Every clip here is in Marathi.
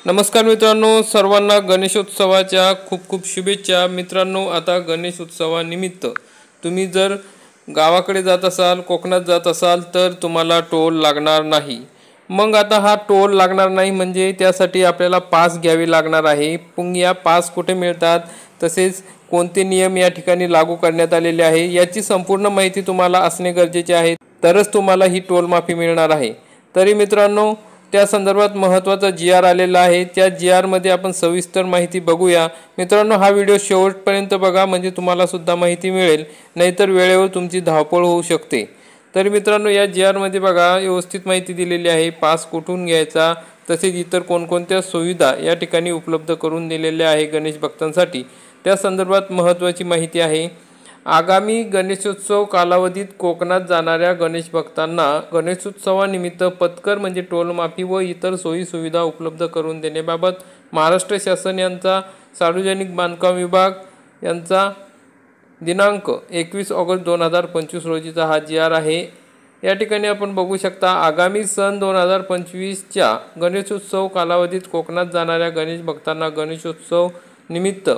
नमस्कार मित्रांनो, सर्वांना गणेशोत्सवाच्या खूप खूप शुभेच्छा। मित्रांनो, आता गणेशोत्सवानिमित्त तुम्ही जर गावाकडे जात असाल, कोकणात जात असाल तर तुम्हाला टोल लागणार नाही। मग आता हा टोल लागणार नाही म्हणजे त्यासाठी आपल्याला पास घ्यावे लागणार आहे। पण या पास कुठे मिळतात, तसेच कोणते नियम या ठिकाणी लागू करण्यात आलेले आहे याची संपूर्ण माहिती तुम्हाला असणे गरजेचे आहे, तरच तुम्हाला ही टोल माफी मिळणार आहे। तरी मित्रांनो, त्या संदर्भात महत्त्वाचा GR आलेला आहे। त्या GR मध्ये आपण सविस्तर माहिती बघूया। मित्रांनो, हा व्हिडिओ शेवटपर्यंत बघा म्हणजे तुम्हाला सुद्धा माहिती मिळेल, नाहीतर वेळेवर तुमची धावपळ होऊ शकते। तर मित्रांनो, या GR मध्ये बघा व्यवस्थित माहिती दिलेली आहे। पास कुठून घ्यायचा, तसेच इतर कोणकोणत्या सुविधा या ठिकाणी उपलब्ध करून दिलेल्या आहे गणेश भक्तांसाठी, त्या संदर्भात महत्त्वाची माहिती आहे। आगामी गणेशोत्सव कालावधीत कोकणात जाणाऱ्या गणेश भक्तांना गणेशोत्सवानिमित्त पथकर म्हणजे टोल माफी व इतर सोयी सुविधा उपलब्ध करून देण्याबाबत महाराष्ट्र शासन यांचा सार्वजनिक बांधकाम विभाग यांचा दिनांक 21 ऑगस्ट 2025 रोजीचा हा GR आहे। या ठिकाणी आपण बघू शकता, आगामी सन 2025च्या गणेशोत्सव कालावधीत कोकणात जाणाऱ्या गणेश भक्तांना गणेशोत्सव निमित्त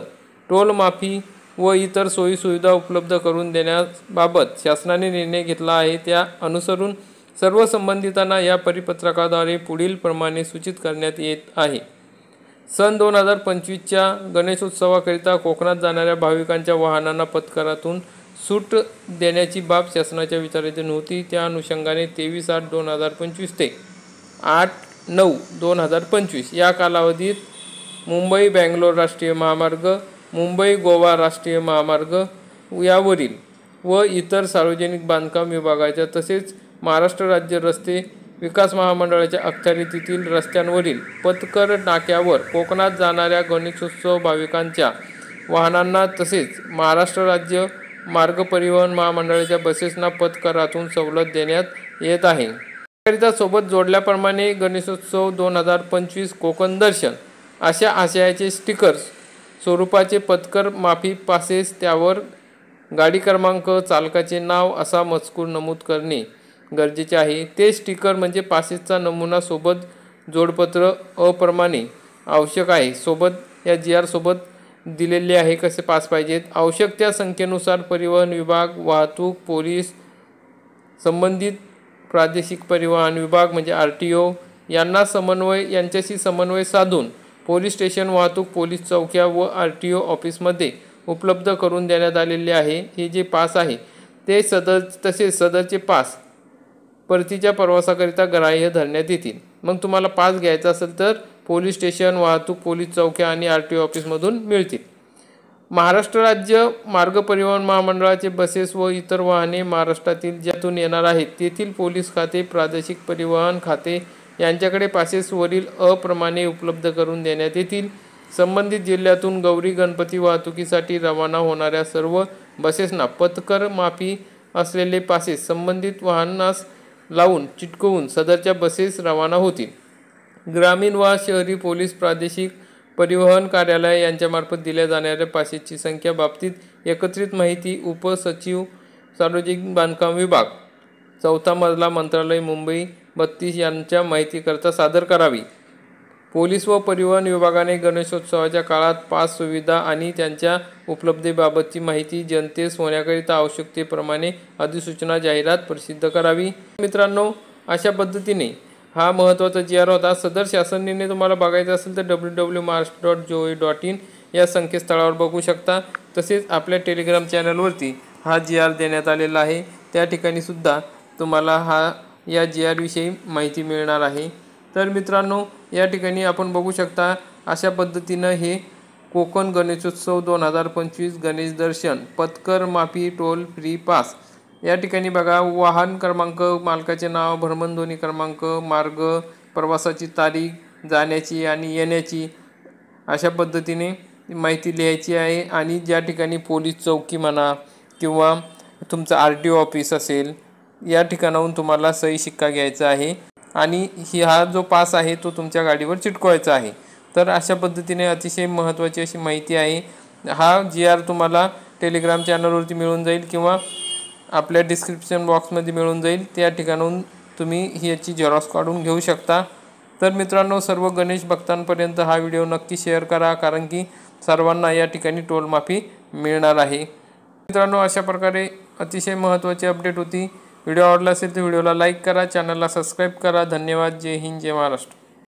टोल माफी व इतर सोयी सुविधा उपलब्ध करून देण्याबाबत शासनाने निर्णय घेतला आहे। त्या अनुसरून सर्व संबंधितांना या परिपत्रकाद्वारे पुढील प्रमाणे सूचित करण्यात येत आहे। सन 2025च्या गणेशोत्सवाकरिता कोकणात जाणाऱ्या भाविकांच्या वाहनांना पथकरातून सूट देण्याची बाब शासनाच्या विचाराधीन होती। त्या अनुषंगाने 23/8/2025 ते 8/9/2025 या कालावधीत मुंबई बेंगलोर राष्ट्रीय महामार्ग, मुंबई गोवा राष्ट्रीय महामार्ग यावरील व इतर सार्वजनिक बांधकाम विभागाच्या तसेच महाराष्ट्र राज्य रस्ते विकास महामंडळाच्या अखत्यारीतील रस्त्यांवरील पथकर नाक्यावर कोकणात जाणाऱ्या गणेशोत्सव भाविकांच्या वाहनांना तसेच महाराष्ट्र राज्य मार्ग परिवहन महामंडळाच्या बसेसना पथकरातून सवलत देण्यात येत आहे। त्याकरिता सोबत जोडल्याप्रमाणे गणेशोत्सव 2025 कोकण दर्शन अशा आशयाचे स्टिकर्स स्वरूपाचे पथकर माफी पासेस, त्यावर गाडी क्रमांक, चालकाचे नाव असा मजकूर नमूद करणे गरजेचे आहे। ते स्टिकर म्हणजे पासेसचा नमुना सोबत जोडपत्र अप्रमाणे आवश्यक आहे। सोबत या GR सोबत दिलेले आहे कसे पास पाहिजेत। आवश्यक त्या संख्येनुसार परिवहन विभाग, वाहतूक पोलीस, संबंधित प्रादेशिक परिवहन विभाग म्हणजे RTO यांच्याशी समन्वय साधून पोलीस स्टेशन, वाहतूक पोलीस चौक्या व RTO ऑफिसमध्ये उपलब्ध करून देण्यात आलेले आहे। हे जे पास आहे ते तसेच सदरचे पास परतीच्या प्रवासाकरिता ग्राह्य धरण्यात येतील। मग तुम्हाला पास घ्यायचा असेल तर पोलीस स्टेशन, वाहतूक पोलीस चौक्या आणि RTO ऑफिसमधून मिळतील। महाराष्ट्र राज्य मार्ग परिवहन महामंडळाचे बसेस व इतर वाहने महाराष्ट्रातील ज्यातून येणार आहेत तेथील पोलीस खाते, प्रादेशिक परिवहन खाते यांच्याकडे पासेस वरील अप्रमाणे उपलब्ध करून देण्यात येतील। संबंधित जिल्ह्यातून गौरी गणपती वाहतुकीसाठी रवाना होणाऱ्या सर्व बसेसना पथकर माफी असलेले पासेस संबंधित वाहनास लावून चिटकवून सदरच्या बसेस रवाना होतील। ग्रामीण व शहरी पोलीस, प्रादेशिक परिवहन कार्यालय यांच्यामार्फत दिल्या जाणाऱ्या पासेसची संख्या बाबतीत एकत्रित माहिती उपसचिव सार्वजनिक बांधकाम विभाग, 4था मजला, मंत्रालय, मुंबई 32 यांच्या माहितीकरता सादर करावी। पोलीस व परिवहन विभागाने गणेशोत्सवाच्या काळात पास सुविधा आणि त्यांच्या उपलब्धतेबाबतची माहिती जनतेस होण्याकरिता आवश्यकतेप्रमाणे अधिसूचना जाहिरात प्रसिद्ध करावी। मित्रांनो, अशा पद्धतीने हा महत्त्वाचा GR होता। सदर शासन निर्णय तुम्हाला बघायचा असेल तर www.maharashtra.gov.in या संकेतस्थळावर बघू शकता। तसेच आपल्या टेलिग्राम चॅनलवरती हा GR देण्यात आलेला आहे, त्या ठिकाणी सुद्धा तुम्हाला या GR विषयी माहिती मिळणार आहे। तर मित्रांनो, या ठिकाणी आपण बघू शकता अशा पद्धतीनं हे कोकण गणेशोत्सव 2025 गणेश दर्शन पथकर माफी टोल फ्री पास या ठिकाणी बघा, वाहन क्रमांक, मालकाचे नाव, भ्रमणध्वनी क्रमांक, मार्ग, प्रवासाची तारीख, जाण्याची आणि येण्याची अशा पद्धतीने माहिती लिहायची आहे। आणि ज्या ठिकाणी पोलीस चौकी म्हणा किंवा तुमचं RTO ऑफिस असेल या ठिकाणाहून तुम्हाला सही शिक्का घ्यायचा आहे आणि हा जो पास आहे तो तुमच्या गाडीवर चिटकवायचा आहे। तर अशा पद्धतीने अतिशय महत्त्वाची अशी माहिती आहे। हा GR तुम्हाला टेलिग्राम चॅनलवरती मिळून जाईल किंवा आपल्या डिस्क्रिप्शन बॉक्समध्ये मिळून जाईल, त्या ठिकाणाहून तुम्ही याची झेरॉक्स काढून घेऊ शकता। तर मित्रांनो, सर्व गणेश भक्तांपर्यंत हा व्हिडिओ नक्की शेअर करा, कारण की सर्वांना या ठिकाणी टोल माफी मिळणार आहे। मित्रांनो, अशा प्रकारे अतिशय महत्त्वाची अपडेट होती। व्हिडिओ आवडला असेल तर व्हिडिओला लाईक करा, चॅनलला सबस्क्राईब करा। धन्यवाद। जय हिंद, जय महाराष्ट्र।